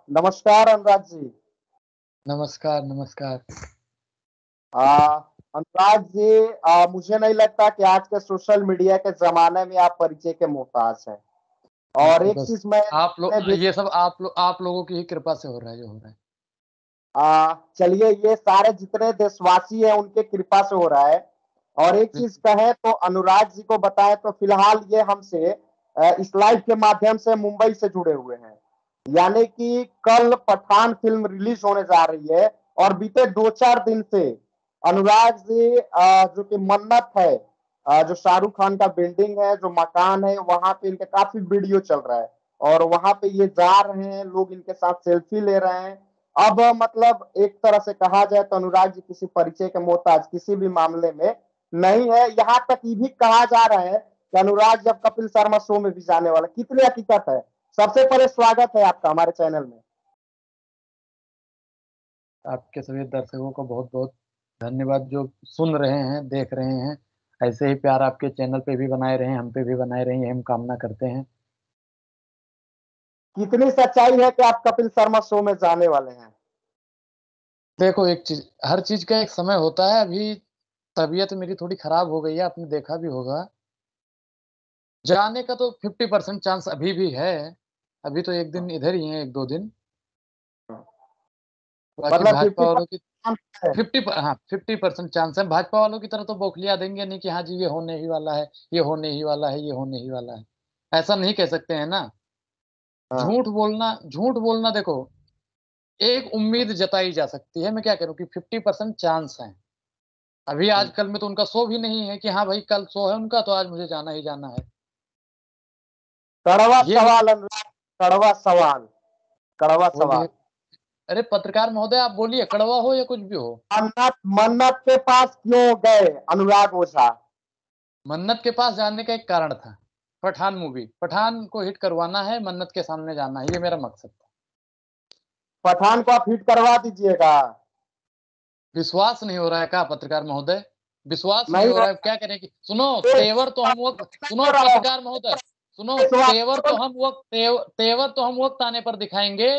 नमस्कार अनुराग जी। नमस्कार नमस्कार। अनुराग जी, मुझे नहीं लगता कि आज के सोशल मीडिया के जमाने में आप परिचय के मोहताज हैं। और एक बस चीज मैं आप लोग, भी ये सब आप लोगों की ही कृपा से हो रहा है जो हो रहा है। चलिए, ये सारे जितने देशवासी हैं उनके कृपा से हो रहा है। और एक चीज बिल्कुल। कहें तो अनुराग जी को बताएं तो फिलहाल ये हमसे इस लाइव के माध्यम से मुंबई से जुड़े हुए हैं। यानी कि कल पठान फिल्म रिलीज होने जा रही है और बीते 2-4 दिन से अनुराग जी जो कि मन्नत है, जो शाहरुख खान का बिल्डिंग है, जो मकान है, वहां पे इनके काफी वीडियो चल रहा है। और वहां पे ये जा रहे हैं, लोग इनके साथ सेल्फी ले रहे हैं। अब मतलब एक तरह से कहा जाए तो अनुराग जी किसी परिचय के मोहताज किसी भी मामले में नहीं है। यहाँ तक ये भी कहा जा रहा है कि अनुराग जब कपिल शर्मा शो में भी जाने वाला, कितनी हकीकत है। सबसे पहले स्वागत है आपका हमारे चैनल में। आपके सभी दर्शकों को बहुत बहुत धन्यवाद जो सुन रहे हैं, देख रहे हैं। ऐसे ही प्यार आपके चैनल पे भी बनाए रहें, हम पे भी बनाए रहें, ये हम कामना करते हैं। कितनी सच्चाई है कि आप कपिल शर्मा शो में जाने वाले हैं? देखो, एक चीज, हर चीज का एक समय होता है। अभी तबीयत मेरी थोड़ी खराब हो गई है, आपने देखा भी होगा। जाने का तो 50% चांस अभी भी है। अभी तो एक दिन इधर ही है, 1-2 दिन। बाकी मतलब भाजपा वालों की 50% है। 50% चांस है। भाजपा वालों की तरह तो बौखलिया देंगे नहीं कि हाँ जी ये होने ही वाला है, ये होने ही वाला है, ये होने ही वाला है। ऐसा नहीं कह सकते हैं ना। हाँ। झूठ बोलना देखो, एक उम्मीद जताई जा सकती है। मैं क्या करूं कि 50% चांस है। अभी आजकल में तो उनका शो भी नहीं है कि हाँ भाई कल शो है उनका तो आज मुझे जाना ही जाना है। कड़वा ये सवाल अनुराग, कड़वा सवाल, कड़वा बोल दिए। सवाल। अरे पत्रकार महोदय, आप बोलिए, कड़वा हो या कुछ भी हो। मन्नत मन्नत के पास क्यों गए अनुराग ओझा? मन्नत के पास जाने का एक कारण था। पठान मूवी, पठान को हिट करवाना है, मन्नत के सामने जाना है, ये मेरा मकसद था। पठान को आप हिट करवा दीजिएगा। विश्वास नहीं हो रहा है क्या पत्रकार महोदय? विश्वास नहीं नहीं हो हो रहा है, क्या करें कि सुनो। तो तेवर तो हम वक्त, सुनो पत्रकार महोदय, सुनो। तेवर तो हम वक्त तेवर तो हम वक्त आने पर दिखाएंगे।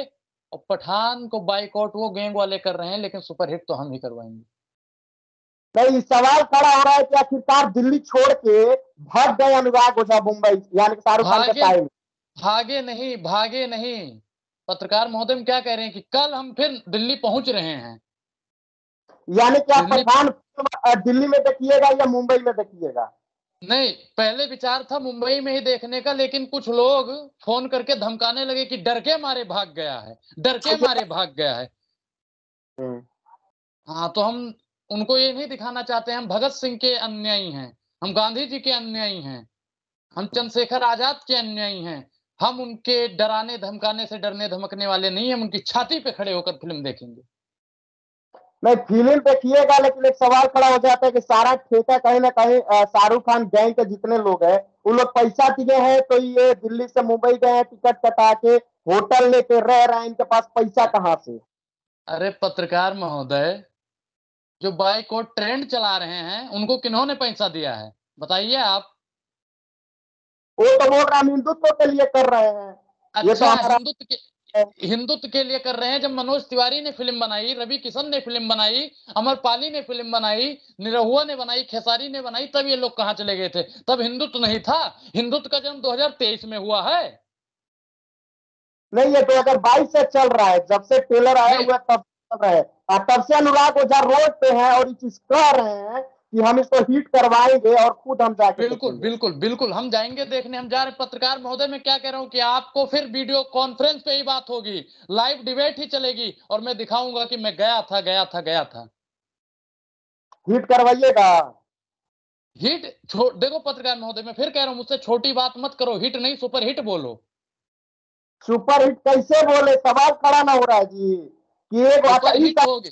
और पठान को बाइकआउट वो गैंग वाले कर रहे हैं, लेकिन सुपरहिट तो हम ही करवाएंगे। नहीं, सवाल खड़ा हो रहा है कि आखिरकार दिल्ली छोड़ के भाग गए अनुराग ओझा मुंबई, यानी कि शाहरुख खान के भागे, साए में। भागे नहीं। पत्रकार महोदय, हम क्या कह रहे हैं कि कल हम फिर दिल्ली पहुंच रहे हैं। यानी कि आप दिल्ली, पठान दिल्ली में देखिएगा या मुंबई में देखिएगा? नहीं, पहले विचार था मुंबई में ही देखने का, लेकिन कुछ लोग फोन करके धमकाने लगे कि डर के मारे भाग गया है, डर के मारे भाग गया है। हम्म। हाँ, तो हम उनको ये नहीं दिखाना चाहते हैं हम भगत सिंह के अनुयायी हैं, हम गांधी जी के अनुयायी हैं, हम चंद्रशेखर आजाद के अनुयायी हैं। हम उनके डराने धमकाने से डरने धमकने वाले नहीं, हम उनकी छाती पे खड़े होकर फिल्म देखेंगे। नहीं, फिल्म देखिएगा, लेकिन एक सवाल खड़ा हो जाता है कि सारा ठेका कहीं ना कहीं शाहरुख खान गैंग के जितने लोग हैं उन लोग पैसा दिए हैं, तो ये दिल्ली से मुंबई गए हैं टिकट कटा के, होटल लेके रह रहे हैं, इनके पास पैसा कहाँ से? अरे पत्रकार महोदय, जो बाइक और ट्रेंड चला रहे हैं उनको किन्होंने पैसा दिया है, बताइए आप। वो तो बोल रहा हम हिंदुत्व के लिए कर रहे हैं, ये तो अच्छा, हमारा है। हिंदुत्व के लिए कर रहे हैं। जब मनोज तिवारी ने फिल्म बनाई, रवि किशन ने फिल्म बनाई, अमरपाली ने फिल्म बनाई, निरहुआ ने बनाई, खेसारी ने बनाई, तब ये लोग कहां चले गए थे? तब हिंदुत्व नहीं था। हिंदुत्व का जन्म 2023 में हुआ है। नहीं, ये 2022 से चल रहा है, जब से ट्रेलर आया नहीं, हुआ है तब चल रहा है। और तब से अनुराग ओझा रोड पे हैं और ये चीज कह रहे हैं कि हम इसको हिट करवाएंगे और खुद हम जाके बिल्कुल देखेंगे। बिल्कुल बिल्कुल, हम जाएंगे देखने, हम जा रहे हैं। पत्रकार महोदय, मैं क्या कह रहा हूं कि आपको फिर वीडियो कॉन्फ्रेंस पे ही बात होगी, लाइव डिबेट ही चलेगी, और मैं दिखाऊंगा कि मैं गया था। हिट करवाइएगा। हिट देखो पत्रकार महोदय, मैं फिर कह रहा हूं, मुझसे छोटी बात मत करो। हिट नहीं, सुपर हिट बोलो। सुपर हिट कैसे बोले, सवाल खड़ा ना हो रहा है जी कि एक अच्छा सुपर इस हिट होगी।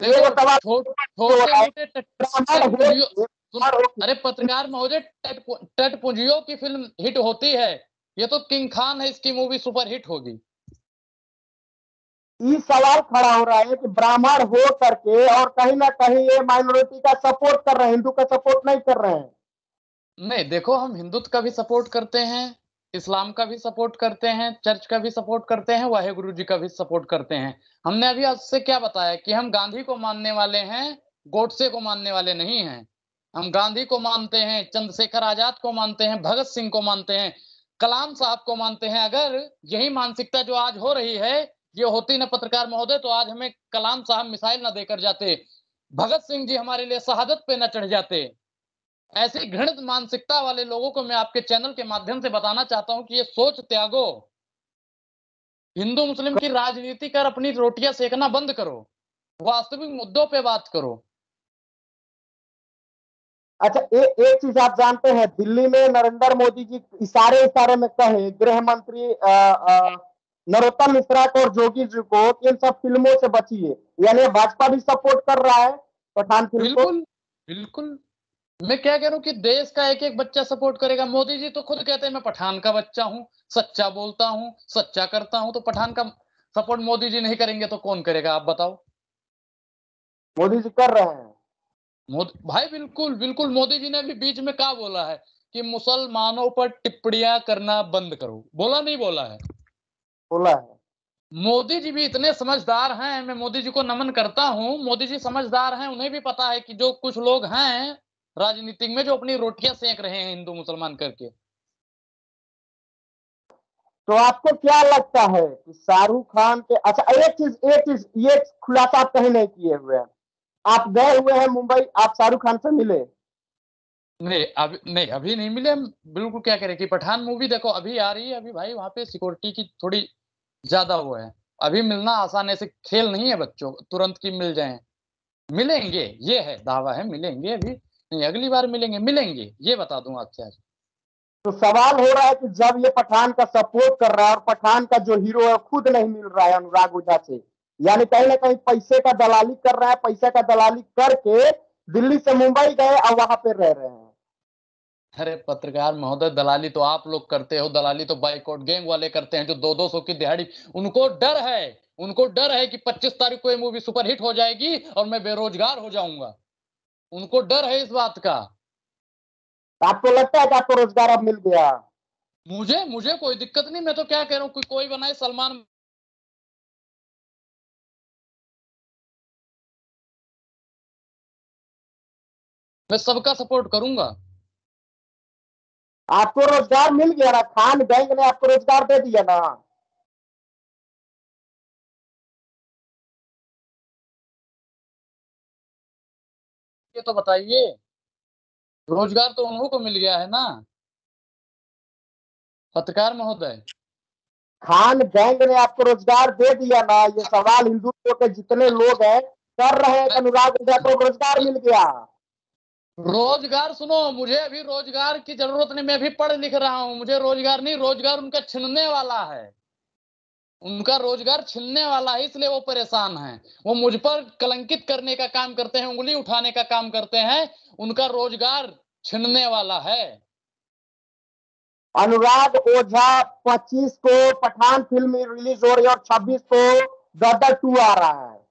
देखो, एक सवाल हो छोटे रहा है, मोटे ब्राह्मण हो टटपुंजियों, सुन, ब्राह्मण हो। अरे पत्रकार महोदय, टटपुंजियों की फिल्म हिट होती है। ये तो किंग खान है, इसकी मूवी सुपर हिट होगी। ये सवाल खड़ा हो रहा है कि ब्राह्मण हो करके और कहीं ना कहीं ये माइनॉरिटी का सपोर्ट कर रहे हैं, हिंदू का सपोर्ट नहीं कर रहे हैं। नहीं, देखो, हम हिंदुत्व का भी सपोर्ट करते हैं, इस्लाम का भी सपोर्ट करते हैं, चर्च का भी सपोर्ट करते हैं, वाहेगुरु जी का भी सपोर्ट करते हैं। हमने अभी आपसे क्या बताया कि हम गांधी को मानने वाले हैं, गोडसे को मानने वाले नहीं हैं। हम गांधी को मानते हैं, चंद्रशेखर आजाद को मानते हैं, भगत सिंह को मानते हैं, कलाम साहब को मानते हैं। अगर यही मानसिकता जो आज हो रही है ये होती ना पत्रकार महोदय, तो आज हमें कलाम साहब मिसाइल ना देकर जाते, भगत सिंह जी हमारे लिए शहादत पे न चढ़ जाते। ऐसी घृणित मानसिकता वाले लोगों को मैं आपके चैनल के माध्यम से बताना चाहता हूं कि ये सोच त्यागो, हिंदू मुस्लिम की राजनीति कर अपनी रोटियां सेकना बंद करो, वास्तविक मुद्दों पे बात करो। अच्छा, एक चीज आप जानते हैं, दिल्ली में नरेंद्र मोदी जी इशारे इशारे में कहे गृह मंत्री नरोत्तम मिश्रा को और जोगी जी को कि इन सब फिल्मों से बचिए, यानी भाजपा भी सपोर्ट कर रहा है पठान फिल्म को। बिल्कुल बिल्कुल, मैं क्या कह रहा हूं कि देश का एक एक बच्चा सपोर्ट करेगा। मोदी जी तो खुद कहते हैं मैं पठान का बच्चा हूं, सच्चा बोलता हूं, सच्चा करता हूं, तो पठान का सपोर्ट मोदी जी नहीं करेंगे तो कौन करेगा, आप बताओ। मोदी जी कर रहे हैं। भाई बिल्कुल बिल्कुल, मोदी जी ने भी बीच में क्या बोला है कि मुसलमानों पर टिप्पणियां करना बंद करो, बोला नहीं बोला है? बोला है। मोदी जी भी इतने समझदार हैं, मैं मोदी जी को नमन करता हूं। मोदी जी समझदार हैं, उन्हें भी पता है कि जो कुछ लोग हैं राजनीतिक में जो अपनी रोटियां सेक रहे हैं हिंदू मुसलमान करके। तो आपको क्या लगता है कि शाहरुख खान के, अच्छा एक चीज ये खुलासा आप कहीं नहीं किए हुए हैं, आप गए हुए हैं मुंबई, आप शाहरुख खान से मिले? नहीं, अभी नहीं मिले हम। बिल्कुल क्या करें कि पठान मूवी देखो अभी आ रही है, अभी भाई वहां पे सिक्योरिटी की थोड़ी ज्यादा वो है, अभी मिलना आसान ऐसे खेल नहीं है बच्चों तुरंत की मिल जाए। मिलेंगे, ये है दावा है, मिलेंगे अभी नहीं, अगली बार मिलेंगे, मिलेंगे ये बता दूं आपसे आज। तो सवाल हो रहा है कि जब ये पठान का सपोर्ट कर रहा है और पठान का जो हीरो है खुद नहीं मिल रहा है अनुराग ओझा से, यानी कहीं ना कहीं पैसे का दलाली कर रहा है, पैसे का दलाली करके दिल्ली से मुंबई गए और वहां पे रह रहे हैं। अरे पत्रकार महोदय, दलाली तो आप लोग करते हो, दलाली तो बाइकआउट गैंग वाले करते हैं जो 200-200 की दिहाड़ी। उनको डर है, उनको डर है कि 25 तारीख को ये मूवी सुपरहिट हो जाएगी और मैं बेरोजगार हो जाऊंगा। उनको डर है इस बात का। आपको लगता है कि आपको रोजगार अब मिल गया? मुझे मुझे कोई दिक्कत नहीं, मैं तो क्या कह रहा हूँ कि कोई बनाए सलमान, मैं सबका सपोर्ट करूंगा। आपको रोजगार मिल गया ना, खान गैंग ने आपको रोजगार दे दिया ना। ये तो बताइए, रोजगार तो उन्हों को मिल गया है ना पत्रकार महोदय। खान गैंग ने आपको रोजगार दे दिया ना, ये सवाल हिंदुत्व के जितने लोग हैं कर रहे हैं कि अनुराग ओझा को रोजगार मिल गया। रोजगार सुनो, मुझे अभी रोजगार की जरूरत नहीं, मैं अभी पढ़ लिख रहा हूं, मुझे रोजगार नहीं, रोजगार उनका छीनने वाला है, उनका रोजगार छीनने वाला है, इसलिए वो परेशान हैं। वो मुझ पर कलंकित करने का काम करते हैं, उंगली उठाने का काम करते हैं, उनका रोजगार छीनने वाला है। अनुराग ओझा 25 को पठान फिल्म रिलीज हो रही है और 26 को गदर 2 आ रहा है।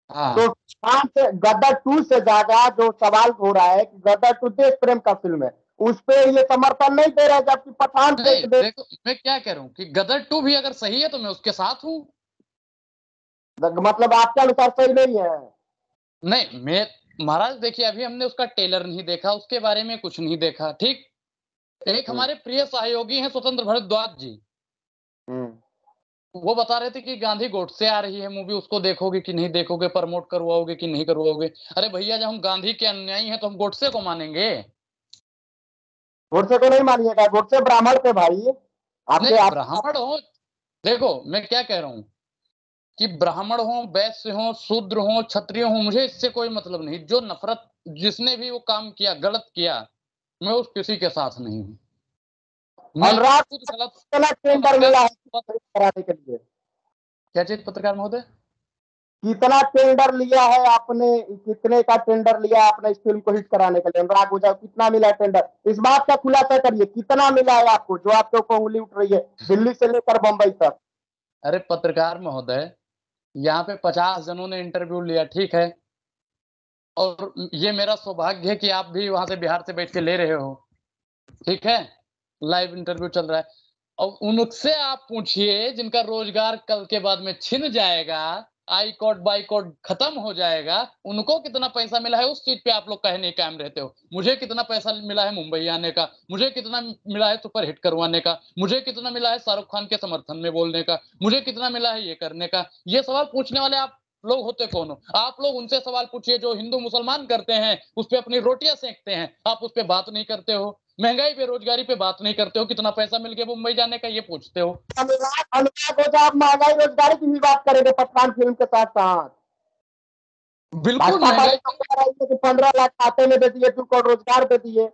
तो हाँ पठान से गदर 2 से ज्यादा जो सवाल हो रहा है कि गदर 2 देश प्रेम का फिल्म है, उस पे ये समर्थन नहीं दे रहे, जबकि पठान पे नहीं, देखो मैं क्या कह रहा हूं कि गदर 2 भी अगर सही है तो मैं उसके साथ हूं। मतलब आपके अनुसार सही नहीं है? नहीं, मैं महाराज देखिए, अभी हमने उसका टेलर नहीं देखा, उसके बारे में कुछ नहीं देखा, ठीक। एक हम्म, हमारे प्रिय सहयोगी हैं स्वतंत्र भारद्वाज जी, हम्म। वो बता रहे थे कि गांधी गोड से आ रही है मूवी, उसको देखोगे कि नहीं देखोगे, प्रमोट करवाओगे कि नहीं करवाओगे। अरे भैया, जब हम गांधी के अनुयायी हैं तो हम गोडसे को मानेंगे? गोडसे को नहीं मानिएगा, गोडसे ब्राह्मण थे भाई आपके नहीं, आप। ब्राह्मण हो, देखो मैं क्या कह रहा हूं कि ब्राह्मण हो, वैश्य हो, शूद्र हो, क्षत्रिय हो, मुझे इससे कोई मतलब नहीं। जो नफरत, जिसने भी वो काम किया, गलत किया, मैं उस किसी के साथ नहीं हूं। मैं अनुराग खुद गलत कितना टेंडर पत्रकार, मिला है कराने के लिए? क्या चीज पत्रकार महोदय? कितना टेंडर लिया है आपने, कितने का टेंडर लिया है आपने इस फिल्म को हिट कराने के लिए? अनुराग ओझा कितना मिला टेंडर, इस बात का खुलासा करिए, कितना मिला है आपको जो आपके ऊपर उंगली उठ रही है दिल्ली से लेकर बंबई तक? अरे पत्रकार महोदय, यहाँ पे 50 जनों ने इंटरव्यू लिया, ठीक है, और ये मेरा सौभाग्य है कि आप भी वहां से बिहार से बैठ के ले रहे हो, ठीक है, लाइव इंटरव्यू चल रहा है। और उनसे आप पूछिए जिनका रोजगार कल के बाद में छिन जाएगा, आई कोर्ट बाई कोर्ट खत्म हो जाएगा, उनको कितना पैसा मिला है उस चीज पे आप लोग कहने कायम रहते हो। मुझे कितना पैसा मिला है मुंबई आने का, मुझे कितना मिला है सुपर हिट करवाने का, मुझे कितना मिला है शाहरुख खान के समर्थन में बोलने का, मुझे कितना मिला है ये करने का। ये सवाल पूछने वाले आप लोग होते कौन हो? आप लोग उनसे सवाल पूछिए जो हिंदू मुसलमान करते हैं, उस पे अपनी रोटियां सेकते हैं, आप उस पे बात नहीं करते हो। महंगाई बेरोजगारी पे बात नहीं करते हो, कितना पैसा मिल गया मुंबई जाने का ये पूछते हो। अनुराग ओझा आप महंगाई रोजगारी की भी बात करेंगे पठान फिल्म के साथ साथ। बिल्कुल भाजपा पार्टी महंगाई। तो कह रही है कि 15 लाख खाते में दे दिए, 2 करोड़ रोजगार दे दिए।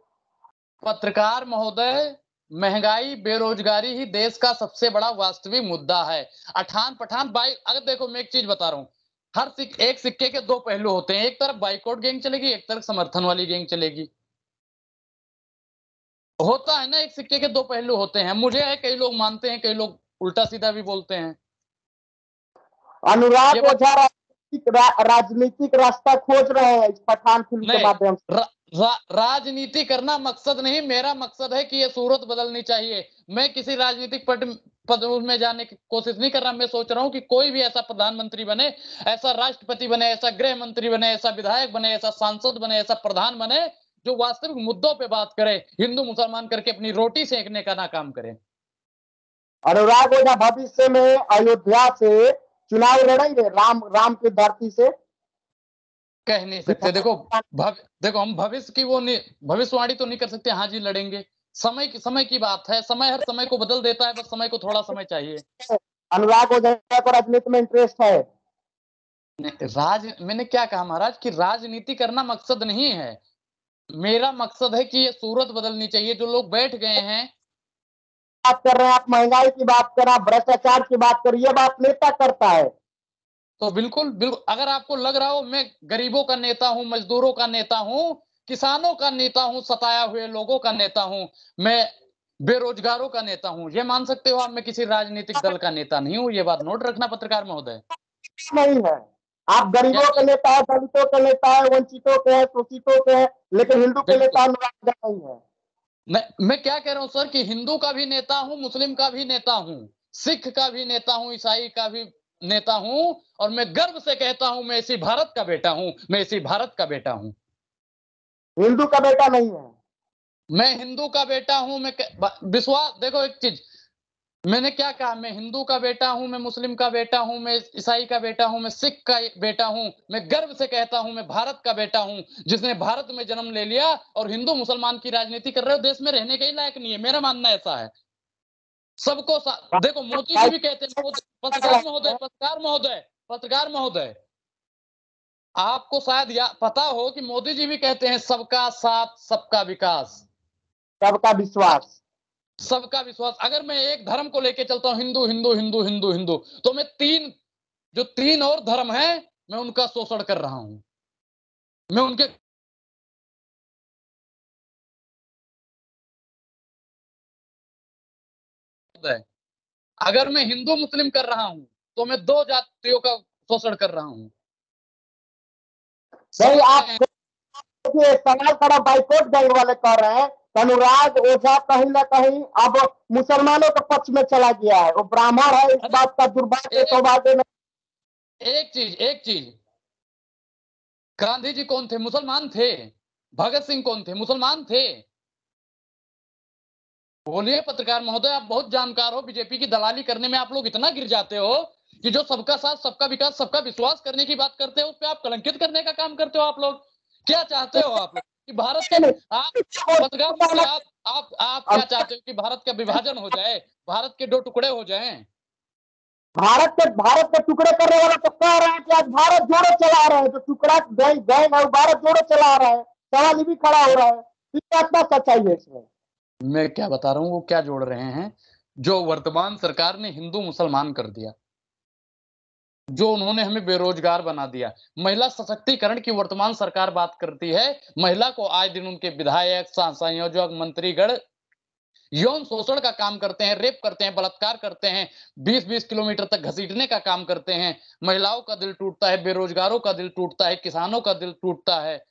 पत्रकार महोदय, महंगाई बेरोजगारी ही देश का सबसे बड़ा वास्तविक मुद्दा है। अठान पठान बाई अगर देखो मैं एक चीज बता रहा हूँ, एक सिक्के के दो पहलू होते हैं, एक तरफ बाइकआउट गैंग चलेगी, एक तरफ समर्थन वाली गैंग चलेगी। होता है ना, एक सिक्के के दो पहलू होते हैं। मुझे है कई लोग मानते हैं, कई लोग उल्टा सीधा भी बोलते हैं। ये अनुराग बात ओझा राजनीतिक रास्ता खोज रहे हैं इस पठान फिल्म के नहीं, माध्यम से। राजनीति करना मकसद नहीं, मेरा मकसद है कि ये सूरत बदलनी चाहिए। मैं किसी राजनीतिक पद में जाने की कोशिश नहीं कर रहा। मैं सोच रहा हूं कि कोई भी ऐसा प्रधानमंत्री बने, ऐसा राष्ट्रपति बने, ऐसा गृह मंत्री बने, ऐसा विधायक बने, ऐसा सांसद बने, ऐसा प्रधान बने जो वास्तविक मुद्दों पे बात करे, हिंदू मुसलमान करके अपनी रोटी सेकने का ना काम करे। अनुराग ओझा भविष्य में अयोध्या से चुनाव लड़ेंगे, राम राम की धरती से। कह नहीं सकते। देखो हम भविष्य की भविष्यवाणी तो नहीं कर सकते। हाँ जी लड़ेंगे। समय की बात है। समय हर समय को बदल देता है, बस समय को थोड़ा समय चाहिए। अनुराग ओझा को राजनीति में इंटरेस्ट है। मैंने क्या कहा महाराज कि राजनीति करना मकसद नहीं है। मेरा मकसद है कि ये सूरत बदलनी चाहिए। जो लोग बैठ गए हैं, बात कर रहे हैं आप, महंगाई की बात कर रहे हैं, भ्रष्टाचार की बात कर रही है, बात नेता करता है। तो बिल्कुल बिल्कुल अगर आपको लग रहा हो मैं गरीबों का नेता हूं, मजदूरों का नेता हूं, किसानों का नेता हूं, सताया हुए लोगों का नेता हूं, मैं बेरोजगारों का नेता हूं, ये मान सकते हो आप। मैं किसी राजनीतिक दल का नेता नहीं हूं। ये बात नोट रखना पत्रकार महोदय। नहीं है, आप क्या गरीबों के चीज? नेता है, दलितों के नेता है, वंचितों के है, शोषितों के है, लेकिन हिंदू के बिल्कुल। नेता अनुराग ओझा नहीं है। मैं क्या कह रहा हूं सर कि हिंदू का भी नेता हूं, मुस्लिम का भी नेता हूं, सिख का भी नेता हूं, ईसाई का भी नेता हूं, और मैं गर्व से कहता हूं मैं इसी भारत का बेटा हूं, मैं इसी भारत का बेटा हूं। हिंदू का बेटा नहीं है। मैं हिंदू का बेटा हूं। विश्वास देखो एक चीज, मैंने क्या कहा, मैं हिंदू का बेटा हूं, मैं मुस्लिम का बेटा हूं, मैं ईसाई का बेटा हूं, मैं सिख का बेटा हूं। मैं गर्व से कहता हूं मैं भारत का बेटा हूं, जिसने भारत में जन्म ले लिया। और हिंदू मुसलमान की राजनीति कर रहे हो, देश में रहने के ही लायक नहीं है। मेरा मानना ऐसा है। देखो मोदी जी भी कहते हैं, पत्रकार महोदय, आपको शायद पता हो कि मोदी जी भी कहते हैं सबका साथ सबका विकास, सबका विश्वास। सबका विश्वास। अगर मैं एक धर्म को लेके चलता हूं, हिंदू हिंदू हिंदू हिंदू हिंदू, तो मैं जो तीन और धर्म है, मैं उनका शोषण कर रहा हूं। मैं उनके अगर मैं हिंदू मुस्लिम कर रहा हूं, तो मैं दो जातियों का शोषण कर रहा हूं। नहीं, समझ रहे आप हैं? देखिए सवाल खड़ा बाइकआउट गैंग वाले कर रहे हैं। अनुराग ओझा कहीं ना कहीं अब मुसलमानों के पक्ष में चला गया है। वो ब्राह्मण है, इस अरे बात का दुर्भाग्य एक सौभाग्य नहीं। एक चीज, गांधी जी कौन थे? मुसलमान थे। भगत सिंह कौन थे? मुसलमान थे। बोलिए पत्रकार महोदय, आप बहुत जानकार हो। बीजेपी की दलाली करने में आप लोग इतना गिर जाते हो कि जो सबका साथ सबका विकास सबका विश्वास करने की बात करते हो, उस पर आप कलंकित करने का काम करते हो। आप लोग क्या चाहते हो? आप लोग कि भारत के आप पत्रकार महोदय, आप क्या चाहते हो कि भारत का विभाजन हो जाए, भारत के दो टुकड़े हो जाएं? भारत के टुकड़े करने वाला तो कह रहे हैं कि आज भारत जोड़ो चला रहे हैं, जो टुकड़ा गैंग गैंग है वो भारत जोड़ो चला रहे हैं। सवाल ये भी खड़ा हो रहा है, कितना सच्चाई है इसमें। मैं क्या बता रहा हूं, वो क्या जोड़ रहे हैं? जो वर्तमान सरकार ने हिंदू मुसलमान कर दिया, जो उन्होंने हमें बेरोजगार बना दिया। महिला सशक्तिकरण की वर्तमान सरकार बात करती है। महिला को आए दिन उनके विधायक, संयोजक, मंत्रीगण यौन शोषण का काम करते हैं, रेप करते हैं, बलात्कार करते हैं, 20-20 किलोमीटर तक घसीटने का काम करते हैं। महिलाओं का दिल टूटता है, बेरोजगारों का दिल टूटता है, किसानों का दिल टूटता है।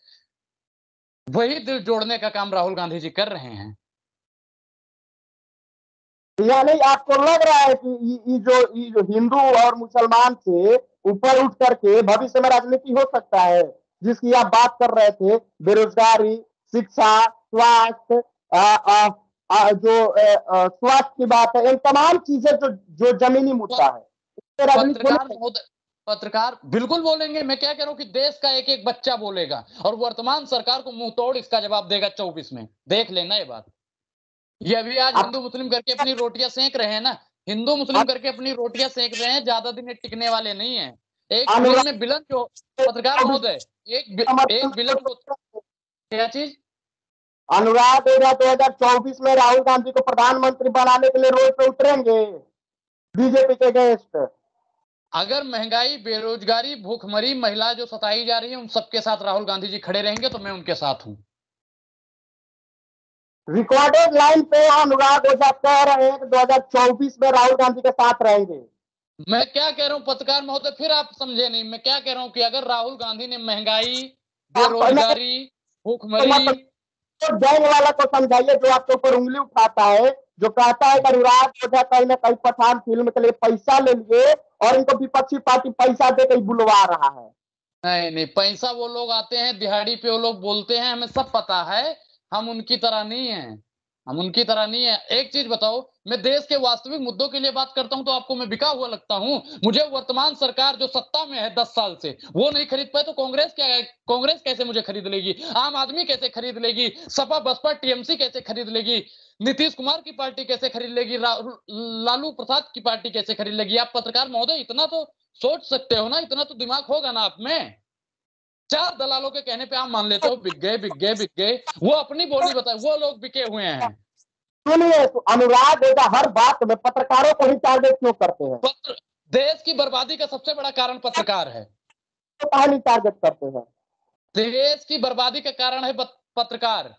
वही दिल जोड़ने का काम राहुल गांधी जी कर रहे हैं। यानी आपको लग रहा है कि ये जो हिंदू और मुसलमान से ऊपर उठ करके भविष्य में राजनीति हो सकता है, जिसकी आप बात कर रहे थे, बेरोजगारी, शिक्षा, स्वास्थ्य, स्वास्थ्य की बात है, इन तमाम चीजें जो जो जमीनी मुद्दा है, इससे राजनीति पत्रकार होने महोदय, पत्रकार बिल्कुल बोलेंगे। मैं क्या कह रहा हूं कि देश का एक एक बच्चा बोलेगा और वर्तमान सरकार को मुंह तोड़ इसका जवाब देगा 24 में। देख लेना ये बात। ये अभी आज आप हिंदू मुस्लिम करके अपनी रोटियां सेक रहे हैं ना, हिंदू मुस्लिम करके अपनी रोटियां सेक रहे हैं, ज्यादा दिन ये टिकने वाले नहीं है। एक फिल्म अनुराग में विलन जो, पत्रकार महोदय, समर्थन एक विलन को, क्या चीज, अनुराग ओझा 2024 में राहुल गांधी को प्रधानमंत्री बनाने के लिए रोड पे उतरेंगे बीजेपी के अगेंस्ट। अगर महंगाई, बेरोजगारी, भूखमरी, महिला जो सताई जा रही है, उन सबके साथ राहुल गांधी जी खड़े रहेंगे तो मैं उनके साथ हूं। रिकॉर्डेड लाइन पे अनुराग ओझा कह रहे हैं कि 2024 में राहुल गांधी के साथ रहेंगे। मैं क्या कह रहा हूं पत्रकार महोदय, फिर आप समझे नहीं। मैं क्या कह रहा हूं कि अगर राहुल गांधी ने महंगाई, आप बेरोजगारी, भूखमरी, तो गैंग वाला को समझाइए जो आपके ऊपर उंगली उठाता है, जो कहता है कि अनुराग ओझा कहीं ना कहीं पठान फिल्म के लिए पैसा ले लिए और इनको विपक्षी पार्टी पैसा दे के बुलवा रहा है। नहीं नहीं, पैसा वो लोग आते हैं दिहाड़ी पे, वो लोग बोलते हैं, हमें सब पता है। हम उनकी तरह नहीं है, हम उनकी तरह नहीं है। एक चीज बताओ, मैं देश के वास्तविक मुद्दों के लिए बात करता हूं तो आपको मैं बिका हुआ लगता हूं? मुझे वर्तमान सरकार जो सत्ता में है 10 साल से, वो नहीं खरीद पाए तो कांग्रेस क्या है? कांग्रेस कैसे मुझे खरीद लेगी? आम आदमी कैसे खरीद लेगी? सपा बसपा टीएमसी कैसे खरीद लेगी? नीतीश कुमार की पार्टी कैसे खरीद लेगी? लालू प्रसाद की पार्टी कैसे खरीद लेगी? आप पत्रकार महोदय इतना तो सोच सकते हो ना, इतना तो दिमाग होगा ना आप में। 4 दलालों के कहने पे आप मान लेते हो बिक गए, बिक गए, बिक गए। वो अपनी बोली बताए, वो लोग बिके हुए हैं। सुनिए, तो अनुराग ओझा हर बात में पत्रकारों को ही टारगेट क्यों करते हैं? पत्र देश की बर्बादी का सबसे बड़ा कारण पत्रकार है। तो कहा नहीं टारगेट करते हैं? देश की बर्बादी का कारण है पत्रकार।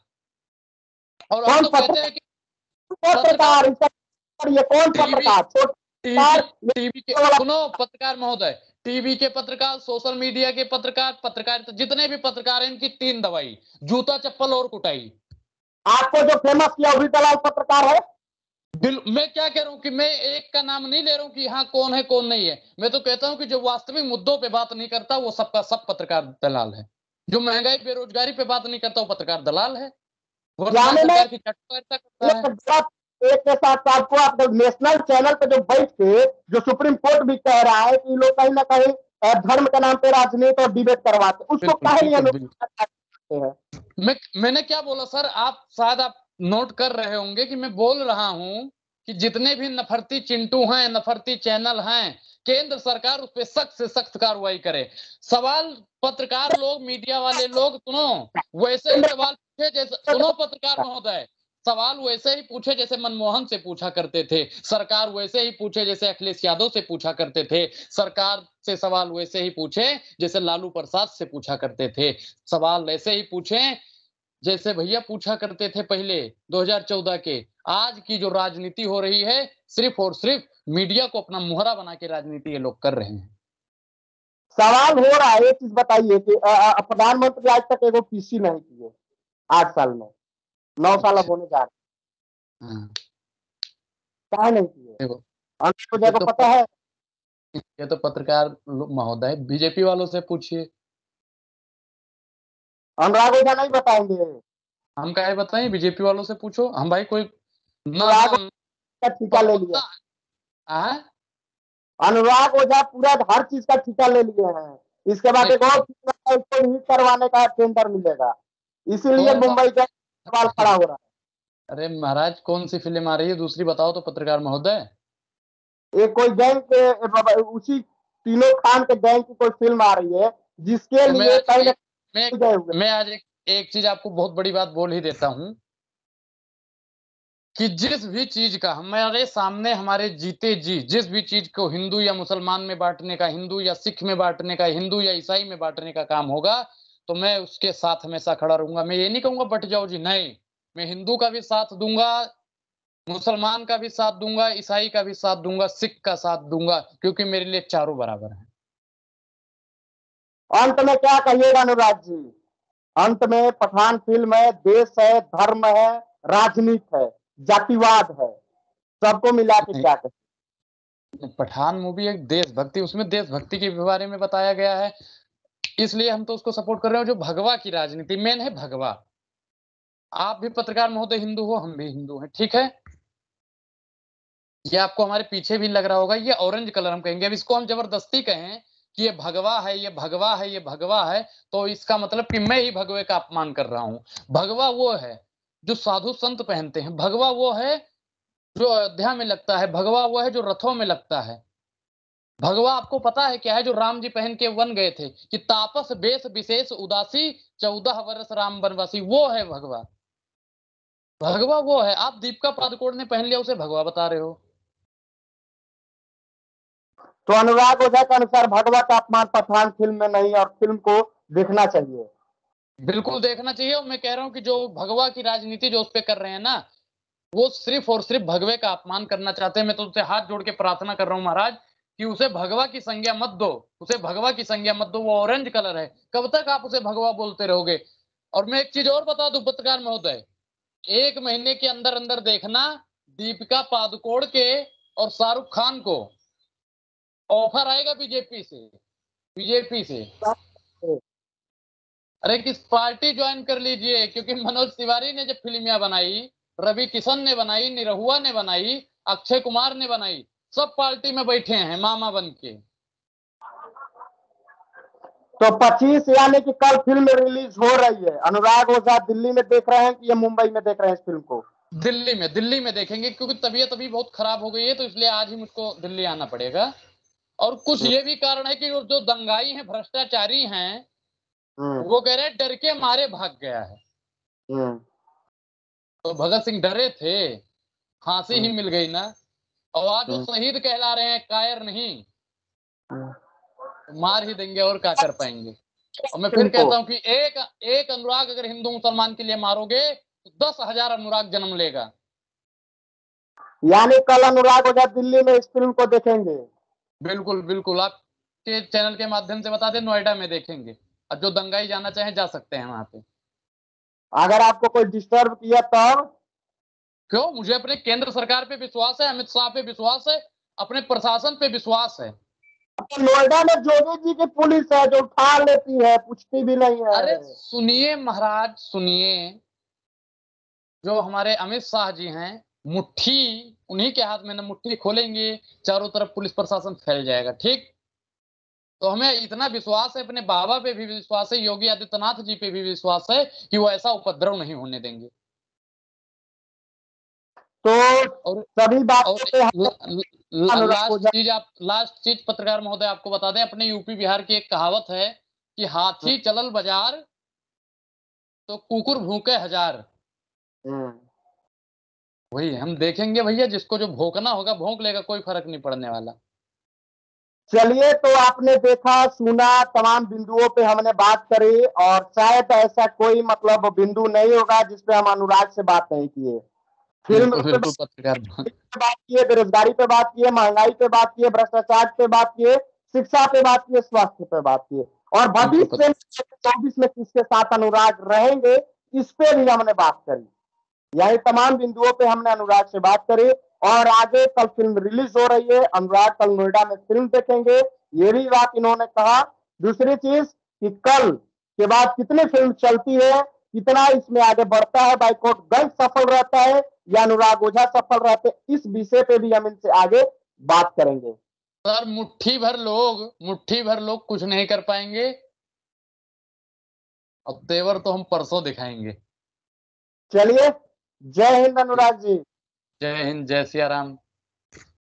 और हम कौन तो कहते हैं कि पत्रकार, पत्रकार ये कौन टीवी पत्रकार? छोटे टीवी पत्रकार टीवी के, सुनो पत्रकार महोदय, टीवी के पत्रकार, सोशल मीडिया के पत्रकार, पत्रकारिता जितने भी पत्रकार हैं, इनकी 3 दवाई, जूता चप्पल और कुटाई। आपको जो फेमस किया वही दलाल पत्रकार है। मैं क्या कह रहा हूं कि मैं एक का नाम नहीं ले रहा हूं कि हाँ कौन है कौन नहीं है। मैं तो कहता हूं कि जो वास्तविक मुद्दों पे बात नहीं करता वो सबका सब पत्रकार दलाल है। जो महंगाई बेरोजगारी पे बात नहीं करता वो पत्रकार दलाल है, वर्तमान यानी मैं सरकार की चटकारिता करता है। एक के साथ आपको आप नेशनल चैनल पे जो बैठ के जो सुप्रीम कोर्ट भी कह रहा है कि लोग कहीं ना कहीं धर्म के नाम पे राजनीति और डिबेट करवाते, उसको बिल्कुल कहे नहीं बिल्कुल अनुराग बिल्कुल। करते हैं। मैंने क्या बोला सर, आप शायद आप नोट कर रहे होंगे कि मैं बोल रहा हूं कि जितने भी नफरती चिंटू हैं, नफरती चैनल हैं, केंद्र सरकार उस पर सख्त से सख्त कार्रवाई करे। सवाल पत्रकार लोग, मीडिया वाले लोग, सुनो, वैसे ही सवाल पूछे जैसे, सुनो पत्रकार महोदय, सवाल वैसे ही पूछे जैसे मनमोहन से पूछा करते थे, सरकार वैसे ही पूछे जैसे अखिलेश यादव से पूछा करते थे, सरकार से सवाल वैसे ही पूछे जैसे लालू प्रसाद से पूछा करते थे, सवाल ऐसे ही पूछे जैसे भैया पूछा करते थे पहले 2014 के। आज की जो राजनीति हो रही है, सिर्फ और सिर्फ मीडिया को अपना मुहरा बना के राजनीति ये लोग कर रहे हैं। सवाल हो रहा है, एक चीज बताइए कि प्रधानमंत्री आज तक एगो पीसी नहीं किए 8 साल में, 9 साल अब अच्छा, होने जा रहे हाँ, हैं, क्या नहीं किए? देखो, अनुराग ये ओझा को तो पता है? ये तो पत्रकार महोदय बीजेपी वालों से पूछिए। अनुराग ओझा नहीं बताएंगे? हम क्या बताएं, बीजेपी वालों से पूछो। हम भाई कोई ना अनुराग हम ओझा का ठिका ले लिया। प्रवक्ता है। अनुराग ओझा पूरा हर चीज का ठिका ले लिए हैं। इसके बाद एक और इसको हिट करवाने का टेंडर मिलेगा, इसीलिए कौन सा? मुंबई का सवाल खड़ा हो रहा अरे महाराज, कौन सी फिल्म आ रही है दूसरी बताओ तो पत्रकार महोदय। है। एक कोई गैंग के उसी तीनों खान के गैंग की कोई फिल्म आ रही है, जिसके तो मैं लिए आज कहीं ना एक मैं कहीं गए हुए। मैं आज एक चीज आपको बहुत बड़ी बात बोल ही देता हूं कि जिस भी चीज का हमारे सामने, हमारे जीते जी जिस भी चीज को हिंदू या मुसलमान में बांटने का, हिंदू या सिख में बांटने का, हिंदू या ईसाई में बांटने का काम होगा तो मैं उसके साथ हमेशा खड़ा रहूंगा। मैं ये नहीं कहूंगा बट जाओ जी, नहीं, मैं हिंदू का भी साथ दूंगा, मुसलमान का भी साथ दूंगा, ईसाई का भी साथ दूंगा, सिख का साथ दूंगा, क्योंकि मेरे लिए चारों बराबर हैं। अंत में क्या कहिएगा अनुराग जी? अंत में पठान फिल्म है, देश है, धर्म है, राजनीति है, जातिवाद है। सबको मिला के क्या कहें? पठान मूवी एक देशभक्ति, उसमें देशभक्ति के बारे में बताया गया है, इसलिए हम तो उसको सपोर्ट कर रहे हैं। जो भगवा की राजनीति मेन है, भगवा। आप भी पत्रकार महोदय हिंदू हो, हम भी हिंदू हैं, ठीक है। ये आपको हमारे पीछे भी लग रहा होगा, ये ऑरेंज कलर हम कहेंगे। अब इसको हम जबरदस्ती कहें कि ये भगवा है, ये भगवा है, ये भगवा है, तो इसका मतलब कि मैं ही भगवे का अपमान कर रहा हूं। भगवा वो है जो साधु संत पहनते हैं, भगवा वो है जो अयोध्या में लगता है, भगवा वो है जो रथों में लगता है। भगवा आपको पता है क्या है? जो राम जी पहन के वन गए थे कि तापस बेश विशेष उदासी 14 वर्ष राम वनवासी, वो है भगवा। भगवा वो है। आप दीपिका पादुकोण ने पहन लिया, उसे भगवा बता रहे हो। तो अनुराग ओझा के अनुसार भगवा का अपमान पठान फिल्म में नहीं, और फिल्म को देखना चाहिए। बिल्कुल देखना चाहिए। और मैं कह रहा हूं कि जो भगवा की राजनीति जो उस पे कर रहे हैं ना, वो सिर्फ और सिर्फ भगवे का अपमान करना चाहते हैं। मैं तो उनसे हाथ जोड़ के प्रार्थना कर रहा हूं महाराज कि उसे भगवा की संज्ञा मत दो, उसे भगवा की संज्ञा मत दो। वो ऑरेंज कलर है, कब तक आप उसे भगवा बोलते रहोगे? और मैं एक चीज और बता दूं पत्रकार महोदय, 1 महीने के अंदर अंदर देखना, दीपिका पादुकोण के और शाहरुख खान को ऑफर आएगा बीजेपी से। अरे किस पार्टी ज्वाइन कर लीजिए, क्योंकि मनोज तिवारी ने जब फिल्मियां बनाई, रवि किशन ने बनाई, निरहुआ ने बनाई, अक्षय कुमार ने बनाई, सब पार्टी में बैठे हैं मामा बन के। तो 25 यानी कि कल फिल्म रिलीज हो रही है। अनुराग ओझा दिल्ली में देख रहे हैं कि ये मुंबई में देख रहे हैं इस फिल्म को? दिल्ली में देखेंगे, क्योंकि तबीयत अभी बहुत खराब हो गई है, तो इसलिए आज ही मुझको दिल्ली आना पड़ेगा। और कुछ ये भी कारण है कि जो दंगाई हैं, भ्रष्टाचारी हैं, वो कह रहे हैं डर के मारे भाग गया है। तो भगत सिंह डरे थे, फांसी ही मिल गई ना। और आज वो शहीद कहला रहे हैं, कायर नहीं, मार ही देंगे और क्या कर पाएंगे। और मैं फिर कहता हूं कि एक अनुराग अगर हिंदू मुसलमान के लिए मारोगे तो 10,000 अनुराग जन्म लेगा। यानी कल अनुराग ओझा दिल्ली में इस फिल्म को देखेंगे? बिल्कुल बिल्कुल, आपके चैनल के माध्यम से बता दें, नोएडा में देखेंगे। और जो दंगाई जाना चाहे जा सकते हैं वहां पे। अगर आपको कोई डिस्टर्ब किया तब? क्यों? मुझे अपने केंद्र सरकार पे विश्वास है, अमित शाह पे विश्वास है, अपने प्रशासन पे विश्वास है। तो नोएडा में जोगी जी की पुलिस है जो उठा लेती है, पूछती भी नहीं है। अरे सुनिए महाराज, सुनिए, जो हमारे अमित शाह जी हैं, मुट्ठी उन्हीं के हाथ में ना, मुट्ठी खोलेंगे चारों तरफ पुलिस प्रशासन फैल जाएगा, ठीक। तो हमें इतना विश्वास है, अपने बाबा पे भी विश्वास है, योगी आदित्यनाथ जी पे भी विश्वास है कि वो ऐसा उपद्रव नहीं होने देंगे। तो और सभी बातों पे लास्ट चीज पत्रकार महोदय आपको बता दें, अपने यूपी बिहार की एक कहावत है कि हाथी चलल बाजार तो कुकुर भूखे हजार। वही हम देखेंगे भैया, जिसको जो भौंकना होगा भौंक लेगा, कोई फर्क नहीं पड़ने वाला। चलिए, तो आपने देखा सुना, तमाम बिंदुओं पे हमने बात करी, और शायद ऐसा कोई मतलब बिंदु नहीं होगा जिसपे हम अनुराग से बात नहीं किए। फिल्म पे पत्रकार बात किए, बेरोजगारी पे बात किए, महंगाई पे बात किए, भ्रष्टाचार पे बात किए, शिक्षा पे बात किए, स्वास्थ्य पे बात किए, और भविष्य में 2024 में किसके साथ अनुराग रहेंगे इस पे भी हमने बात करी। यही तमाम बिंदुओं पे हमने अनुराग से बात करी। और आगे कल फिल्म रिलीज हो रही है, अनुराग कल नोएडा में फिल्म देखेंगे, ये भी बात इन्होंने कहा। दूसरी चीज कि कल के बाद कितनी फिल्म चलती है, कितना इसमें आगे बढ़ता है, बाइकआउट गंज सफल रहता है या अनुराग ओझा सफल रहते, इस विषय पे भी हम इनसे आगे बात करेंगे। सर मुट्ठी भर लोग कुछ नहीं कर पाएंगे। अब तेवर तो हम परसों दिखाएंगे। चलिए, जय हिंद अनुराग जी। जय हिंद, जय सिया राम।